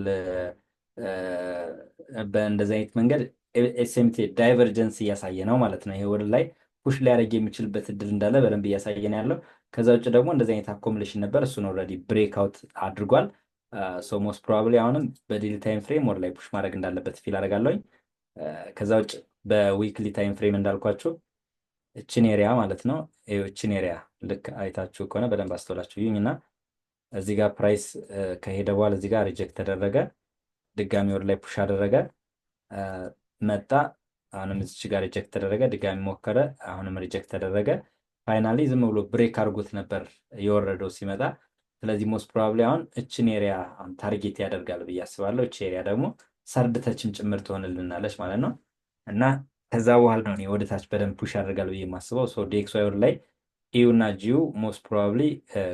በእንደዚህ አይነት መንገድ ኤስኤምቲ ዳይቨርጀንስ እያሳየ ነው ማለት ነው። ይሄ ወደ ላይ ፑሽ ሊያደርግ የሚችልበት እድል እንዳለ በደንብ እያሳየ ነው ያለው። ከዛ ውጭ ደግሞ እንደዚህ አይነት አኮምሌሽን ነበር፣ እሱን ኦልሬዲ ብሬክ አውት አድርጓል። ሞስት ፕሮባብሊ አሁንም በዴይሊ ታይም ፍሬም ወደ ላይ ፑሽ ማድረግ እንዳለበት ፊል አደርጋለሁኝ። ከዛ ውጭ በዊክሊ ታይም ፍሬም እንዳልኳችሁ እችን ኤሪያ ማለት ነው። እችን ኤሪያ ልክ አይታችሁ ከሆነ በደንብ አስተውላችሁ ይሁኝ እና እዚህ ጋር ፕራይስ ከሄደ በኋላ እዚህ ጋር ሪጀክት ተደረገ፣ ድጋሚ ወደ ላይ ፑሽ አደረገ፣ መጣ፣ አሁንም እዚች ጋር ሪጀክት ተደረገ፣ ድጋሚ ሞከረ፣ አሁንም ሪጀክት ተደረገ። ፋይናሊ ዝም ብሎ ብሬክ አድርጎት ነበር የወረደው ሲመጣ። ስለዚህ ሞስት ፕሮባብሊ አሁን እችን ኤሪያ ታርጌት ያደርጋል ብዬ አስባለሁ። እች ኤሪያ ደግሞ ሰርድ ተችም ጭምር ትሆንልናለች ማለት ነው እና ከዛ በኋላ ነው እኔ ወደ ታች በደንብ ፑሽ ያደርጋል ብዬ የማስበው። ዲኤክስዋይ ወደ ላይ ኢዩ እና ጂዩ ሞስት ፕሮባብሊ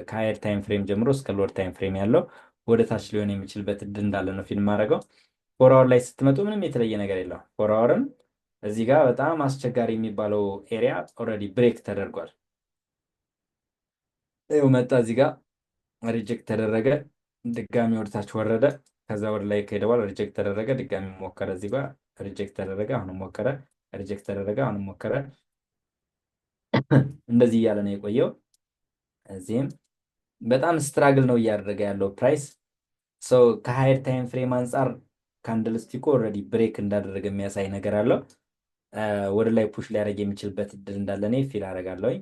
ከሃየር ታይም ፍሬም ጀምሮ እስከ ሎወር ታይም ፍሬም ያለው ወደ ታች ሊሆን የሚችልበት እድል እንዳለ ነው ፊልም ማድረገው። ፎር አወር ላይ ስትመጡ ምንም የተለየ ነገር የለውም። ፎር አወርም እዚህ ጋር በጣም አስቸጋሪ የሚባለው ኤሪያ ኦልሬዲ ብሬክ ተደርጓል። ይኸው መጣ፣ እዚህ ጋር ሪጀክት ተደረገ፣ ድጋሚ ወደ ታች ወረደ። ከዛ ወደ ላይ ከሄደ በኋላ ሪጀክት ተደረገ፣ ድጋሚ ሞከረ፣ እዚህ ጋር ሪጀክት ተደረገ፣ አሁንም ሞከረ፣ ሪጀክት ተደረገ፣ አሁንም ሞከረ። እንደዚህ እያለ ነው የቆየው። እዚህም በጣም ስትራግል ነው እያደረገ ያለው ፕራይስ። ከሃየር ታይም ፍሬም አንጻር ካንድልስቲኮ ኦልሬዲ ብሬክ እንዳደረገ የሚያሳይ ነገር አለው። ወደ ላይ ፑሽ ሊያደርግ የሚችልበት እድል እንዳለ እኔ ፊል አደርጋለሁኝ።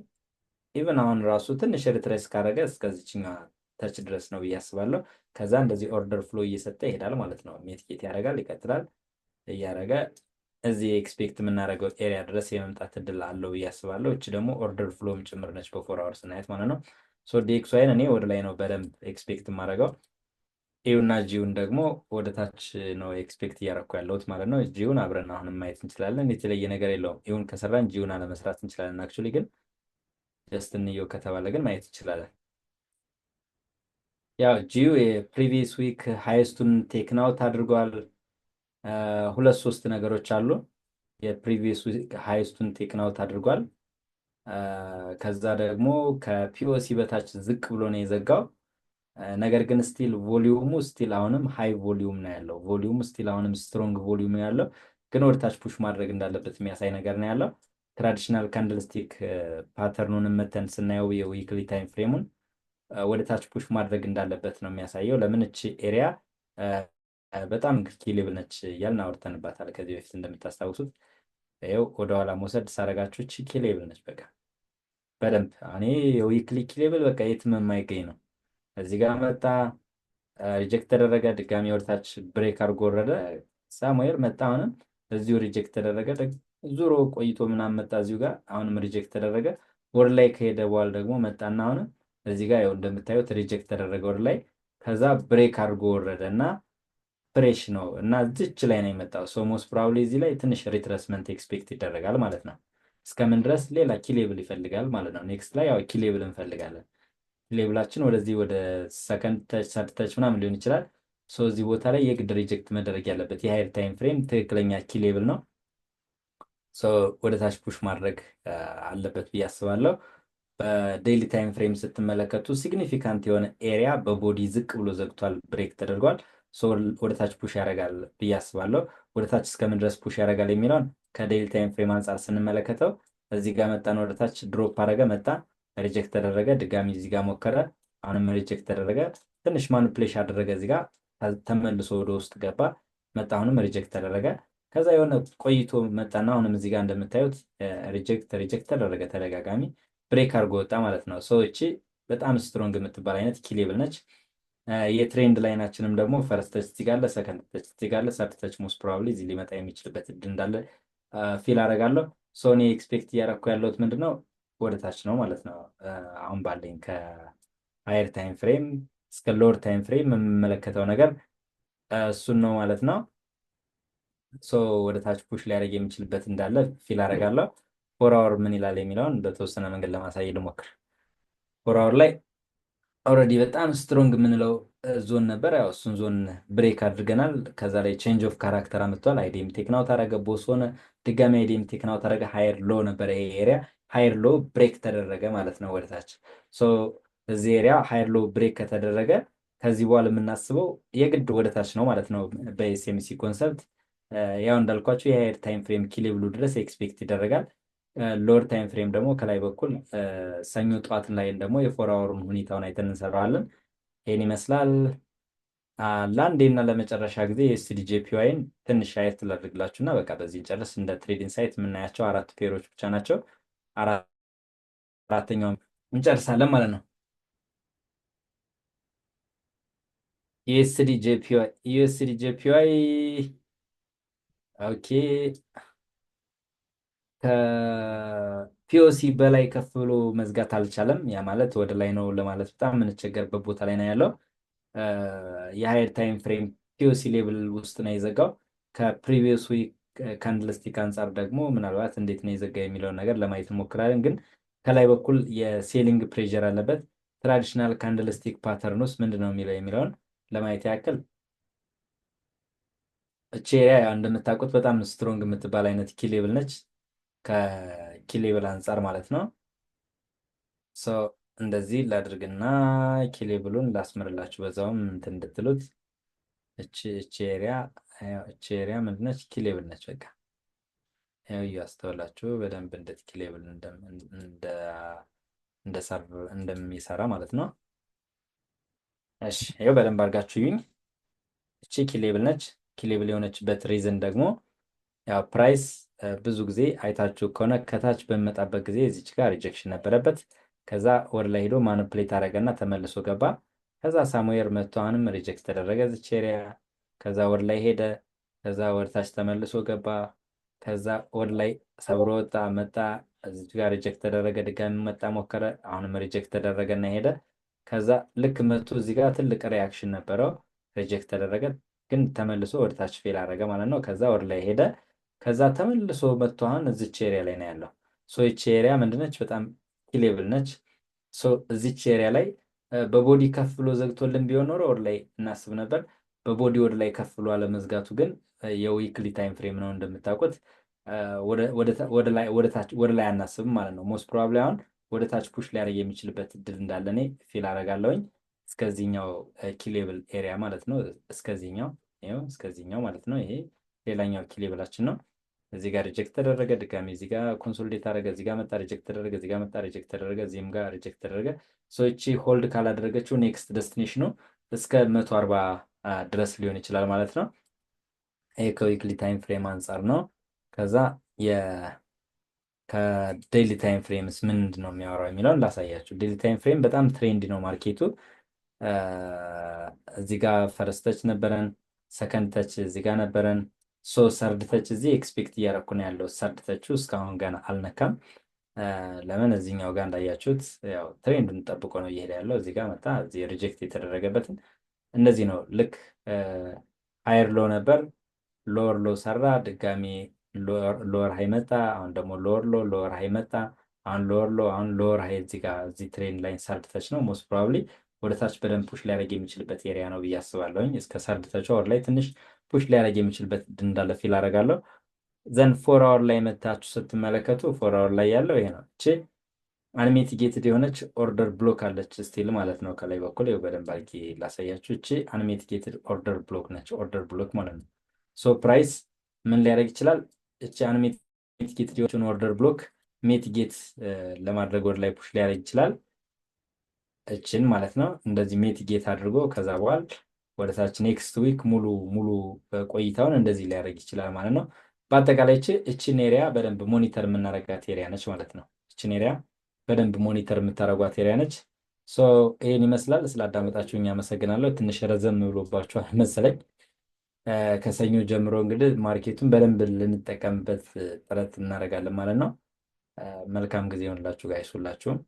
ኢቨን አሁን ራሱ ትንሽ ሪትሬስ ካደረገ እስከዚችኛ ተች ድረስ ነው ብዬ አስባለሁ። ከዛ እንደዚህ ኦርደር ፍሎ እየሰጠ ይሄዳል ማለት ነው። ሜትጌት ያደርጋል፣ ይቀጥላል እያደረገ እዚህ ኤክስፔክት የምናደርገው ኤሪያ ድረስ የመምጣት እድል አለው ብዬ አስባለሁ። እች ደግሞ ኦርደር ፍሎም ጭምር ነች በፎር አወር ስናየት ማለት ነው። ዲኤክስዋይን እኔ ወደ ላይ ነው በደንብ ኤክስፔክት የማደርገው። ኢዩ እና ጂውን ደግሞ ወደ ታች ነው ኤክስፔክት እያደረኩ ያለሁት ማለት ነው። ጂውን አብረን አሁንም ማየት እንችላለን። የተለየ ነገር የለውም። ኢዩን ከሰራን ጂውን አለመስራት እንችላለን። አክቹዋሊ ግን ጀስት እንየው ከተባለ ግን ማየት እንችላለን። ያው ጂዩ የፕሪቪየስ ዊክ ሃይስቱን ቴክናውት አድርጓል። ሁለት ሶስት ነገሮች አሉ። የፕሪቪየስ ዊክ ሃይስቱን ቴክናውት አድርጓል። ከዛ ደግሞ ከፒኦሲ በታች ዝቅ ብሎ ነው የዘጋው። ነገር ግን ስቲል ቮሊዩሙ ስቲል አሁንም ሃይ ቮሊዩም ነው ያለው። ቮሊዩሙ ስቲል አሁንም ስትሮንግ ቮሊዩም ነው ያለው፣ ግን ወደታች ፑሽ ማድረግ እንዳለበት የሚያሳይ ነገር ነው ያለው። ትራዲሽናል ካንድልስቲክ ፓተርኑን መተን ስናየው የዊክሊ ታይም ፍሬሙን ወደ ታች ፑሽ ማድረግ እንዳለበት ነው የሚያሳየው። ለምን እቺ ኤሪያ በጣም ኪ ሌብል ነች እያልን አውርተንባታል ከዚህ በፊት እንደምታስታውሱት። ይኸው ወደኋላ መውሰድ ሳረጋችሁ እቺ ኪ ሌብል ነች። በቃ በደንብ እኔ የዊክሊ ኪ ሌብል በቃ የትም የማይገኝ ነው። እዚህ ጋር መጣ፣ ሪጀክት ተደረገ፣ ድጋሚ ወደታች ብሬክ አድርጎ ወረደ፣ ሳሙኤል መጣ፣ አሁንም እዚሁ ሪጀክት ተደረገ፣ ዙሮ ቆይቶ ምናምን መጣ እዚሁ ጋር አሁንም ሪጀክት ተደረገ። ወደ ላይ ከሄደ በኋላ ደግሞ መጣና አሁንም እዚህ ጋር እንደምታዩት ሪጀክት ተደረገ ወደ ላይ፣ ከዛ ብሬክ አድርጎ ወረደ እና ፍሬሽ ነው እና እዚች ላይ ነው የመጣው። ሞስት ፕሮባብሊ እዚህ ላይ ትንሽ ሪትረስመንት ኤክስፔክት ይደረጋል ማለት ነው። እስከምን ድረስ ሌላ ኪሌብል ይፈልጋል ማለት ነው። ኔክስት ላይ ያው ኪሌብል እንፈልጋለን። ሌብላችን ወደዚህ ወደ ሰከንድ ተች ሰርድ ተች ምናምን ሊሆን ይችላል። እዚህ ቦታ ላይ የግድ ሪጀክት መደረግ ያለበት የሃየር ታይም ፍሬም ትክክለኛ ኪ ሌብል ነው። ወደ ታች ፑሽ ማድረግ አለበት ብዬ አስባለሁ። በዴይሊ ታይም ፍሬም ስትመለከቱ ሲግኒፊካንት የሆነ ኤሪያ በቦዲ ዝቅ ብሎ ዘግቷል፣ ብሬክ ተደርጓል። ወደ ታች ፑሽ ያደርጋል ብዬ አስባለሁ። ወደ ታች እስከምን ድረስ ፑሽ ያደርጋል የሚለውን ከዴይሊ ታይም ፍሬም አንጻር ስንመለከተው እዚህ ጋር መጣን፣ ወደ ታች ድሮፕ አደረገ፣ መጣ፣ ሪጀክት ተደረገ፣ ድጋሚ እዚህ ጋር ሞከረ፣ አሁንም ሪጀክት ተደረገ፣ ትንሽ ማኒፕሌሽ አደረገ፣ እዚህ ጋር ተመልሶ ወደ ውስጥ ገባ፣ መጣ፣ አሁንም ሪጀክት ተደረገ። ከዛ የሆነ ቆይቶ መጣና አሁንም እዚህ ጋር እንደምታዩት ሪጀክት ተደረገ፣ ተደጋጋሚ ብሬክ አድርጎ ወጣ ማለት ነው። እቺ በጣም ስትሮንግ የምትባል አይነት ኪ ሌብል ነች። የትሬንድ ላይናችንም ደግሞ ፈርስት ተች እዚህ ጋር አለ፣ ሰከንድ ተች እዚህ ጋር አለ፣ ሰርድ ተች ሞስት ፕሮባብሊ እዚህ ሊመጣ የሚችልበት እድል እንዳለ ፊል አደርጋለሁ። ሶኒ ኤክስፔክት እያደረኩ ያለሁት ምንድን ነው ወደ ታች ነው ማለት ነው። አሁን ባለኝ ከሃየር ታይም ፍሬም እስከ ሎወር ታይም ፍሬም የምመለከተው ነገር እሱን ነው ማለት ነው። ሶ ወደ ታች ፑሽ ሊያደርግ የሚችልበት እንዳለ ፊል አደርጋለሁ። ፎር አወር ምን ይላል የሚለውን በተወሰነ መንገድ ለማሳየት ልሞክር። ፎር አወር ላይ ኦልሬዲ በጣም ስትሮንግ የምንለው ዞን ነበር። ያው እሱን ዞን ብሬክ አድርገናል። ከዛ ላይ ቼንጅ ኦፍ ካራክተር አምጥቷል። አይዲም ቴክናውት አረገ፣ ቦስ ሆነ፣ ድጋሚ አይዲም ቴክናውት አረገ። ሃየር ሎ ነበር ይሄ ኤሪያ። ሃየር ሎ ብሬክ ተደረገ ማለት ነው ወደታች። ሶ እዚህ ኤሪያ ሃየር ሎ ብሬክ ከተደረገ ከዚህ በኋላ የምናስበው የግድ ወደታች ነው ማለት ነው በኤስኤምሲ ኮንሰፕት። ያው እንዳልኳቸው የሃየር ታይም ፍሬም ኪሌብሉ ድረስ ኤክስፔክት ይደረጋል። ሎወር ታይም ፍሬም ደግሞ ከላይ በኩል ሰኞ ጠዋት ላይ ደግሞ የፎር አወሩን ሁኔታውን አይተን እንሰራዋለን። ይህን ይመስላል። ለአንዴና ለመጨረሻ ጊዜ የኤስዲጄፒዋይን ትንሽ አየት ላድርግላችሁ እና በቃ በዚህ ጨርስ። እንደ ትሬዲንግ ሳይት የምናያቸው 4 ፔሮች ብቻ ናቸው። አራተኛውም እንጨርሳለን ማለት ነው። ዩኤስዲጄፒዋይ ኦኬ ከፒኦሲ በላይ ከፍ ብሎ መዝጋት አልቻለም። ያ ማለት ወደ ላይ ነው ለማለት በጣም የምንቸገርበት ቦታ ላይ ነው ያለው። የሃየር ታይም ፍሬም ፒኦሲ ሌብል ውስጥ ነው የዘጋው። ከፕሪቪየስ ዊክ ካንድልስቲክ አንጻር ደግሞ ምናልባት እንዴት ነው የዘጋ የሚለውን ነገር ለማየት እንሞክራለን። ግን ከላይ በኩል የሴሊንግ ፕሬዠር አለበት። ትራዲሽናል ካንድልስቲክ ፓተርን ውስጥ ምንድን ነው የሚለው የሚለውን ለማየት ያክል እቺ ኤሪያ እንደምታውቁት በጣም ስትሮንግ የምትባል አይነት ኪ ሌብል ነች። ከኪ ሌብል አንጻር ማለት ነው። እንደዚህ ላድርግና ኪ ሌብሉን ላስምርላችሁ በዛውም እንትን እንድትሉት። እቺ ኤሪያ ምንድነች? ኪ ሌብል ነች። በቃ ያው እያስተውላችሁ በደንብ እንዴት ኪ ሌብል እንደሚሰራ ማለት ነው። እሺ ይኸው በደንብ አድርጋችሁ ይኝ። እቺ ኪ ሌብል ነች። ኪ ሌብል የሆነችበት ሪዝን ደግሞ ያው ፕራይስ ብዙ ጊዜ አይታችሁ ከሆነ ከታች በሚመጣበት ጊዜ እዚች ጋር ሪጀክሽን ነበረበት። ከዛ ወደ ላይ ሄዶ ማኒፕሌት አደረገና ተመልሶ ገባ። ከዛ ሳሙኤር መጥቶ አሁንም ሪጀክት ተደረገ እዚች ኤሪያ። ከዛ ወደ ላይ ሄደ። ከዛ ወደ ታች ተመልሶ ገባ። ከዛ ወደ ላይ ሰብሮ ወጣ መጣ። እዚች ጋር ሪጀክት ተደረገ። ድጋሚ መጣ ሞከረ። አሁንም ሪጀክት ተደረገና ሄደ። ከዛ ልክ መጥቶ እዚህ ጋር ትልቅ ሪያክሽን ነበረው። ሪጀክት ተደረገ፣ ግን ተመልሶ ወደ ታች ፌል አደረገ ማለት ነው። ከዛ ወደ ላይ ሄደ። ከዛ ተመልሶ መጥቶ አሁን እዚች ኤሪያ ላይ ነው ያለው። ይቺ ኤሪያ ምንድነች? በጣም ኪሌብል ነች። እዚች ኤሪያ ላይ በቦዲ ከፍ ብሎ ዘግቶልን ቢሆን ኖሮ ወደ ላይ እናስብ ነበር። በቦዲ ወደ ላይ ከፍ ብሎ አለመዝጋቱ ግን የዊክሊ ታይም ፍሬም ነው እንደምታውቁት። ወደ ላይ አናስብም ማለት ነው። ሞስት ፕሮባብሊ አሁን ወደ ታች ፑሽ ሊያደርግ የሚችልበት እድል እንዳለ እኔ ፊል አደርጋለሁኝ። እስከዚህኛው ኪሌብል ኤሪያ ማለት ነው። እስከዚህኛው ማለት ነው። ይሄ ሌላኛው ኪሌብላችን ነው። እዚህ ጋር ሪጀክት ተደረገ፣ ድጋሚ እዚህ ጋር ኮንሶሊዴት አደረገ፣ እዚህ ጋር መጣ ሪጀክት ተደረገ፣ እዚህ ጋር መጣ ሪጀክት ተደረገ፣ እዚህም ጋር ሪጀክት ተደረገ። እቺ ሆልድ ካላደረገችው ኔክስት ደስቲኔሽኑ እስከ 140 ድረስ ሊሆን ይችላል ማለት ነው። ይሄ ከዊክሊ ታይም ፍሬም አንጻር ነው። ከዛ ከዴይሊ ታይም ፍሬምስ ምንድን ነው የሚያወራው የሚለውን ላሳያችሁ። ዴይሊ ታይም ፍሬም በጣም ትሬንድ ነው ማርኬቱ። እዚህ ጋር ፈርስት ተች ነበረን፣ ሰከንድ ተች እዚህ ጋር ነበረን። ሰርድ ተች እዚህ ኤክስፔክት እያደረኩ ነው ያለው። ሰርድ ተቹ እስካሁን ገና አልነካም። ለምን? እዚህኛው ጋር እንዳያችሁት ያው ትሬንዱን ጠብቆ ነው እየሄደ ያለው። እዚህ ጋር መጣ፣ እዚህ ሪጀክት የተደረገበትን እንደዚህ ነው። ልክ ሃየር ሎ ነበር፣ ሎወር ሎ ሰራ፣ ድጋሚ ሎወር ሃይ መጣ፣ አሁን ደግሞ ሎወር ሃይ መጣ፣ አሁን ሎወር ሃይ እዚህ ጋር እዚህ ትሬንድ ላይን ሰርድ ተች ነው። ሞስት ፕሮባብሊ ወደ ታች በደንብ ፑሽ ሊያደርግ የሚችልበት ኤሪያ ነው ብዬ አስባለሁኝ። እስከ ሰርድ ተች ወር ላይ ትንሽ ፑሽ ሊያደርግ የሚችልበት እንዳለ ፊል አደርጋለሁ። ዘንድ ፎር አወር ላይ መታችሁ ስትመለከቱ ፎር አወር ላይ ያለው ይሄ ነው። እቺ አንሚቲጌትድ የሆነች ኦርደር ብሎክ አለች ስቲል ማለት ነው። ከላይ በኩል ይኸው በደንብ አድርጌ ላሳያችሁ። እቺ አንሚቲጌትድ ኦርደር ብሎክ ነች። ኦርደር ብሎክ ማለት ነው። ፕራይስ ምን ሊያደርግ ይችላል? እቺ አንሚቲጌትድ የሆነችን ኦርደር ብሎክ ሚቲጌት ለማድረግ ወደ ላይ ፑሽ ሊያደርግ ይችላል። እችን ማለት ነው። እንደዚህ ሚቲጌት አድርጎ ከዛ በኋላ ወደ ታች ኔክስት ዊክ ሙሉ ቆይታውን እንደዚህ ሊያደርግ ይችላል ማለት ነው። በአጠቃላይ እችን ኤሪያ በደንብ ሞኒተር የምናደርጋት ኤሪያ ነች ማለት ነው። እችን ኤሪያ በደንብ ሞኒተር የምታደርጓት ኤሪያ ነች። ይህን ይመስላል። ስላዳመጣችሁኝ አመሰግናለሁ። ትንሽ ረዘም ብሎባችኋል መሰለኝ። ከሰኞ ጀምሮ እንግዲህ ማርኬቱን በደንብ ልንጠቀምበት ጥረት እናደርጋለን ማለት ነው። መልካም ጊዜ ይሆንላችሁ ጋይስ ሁላችሁም።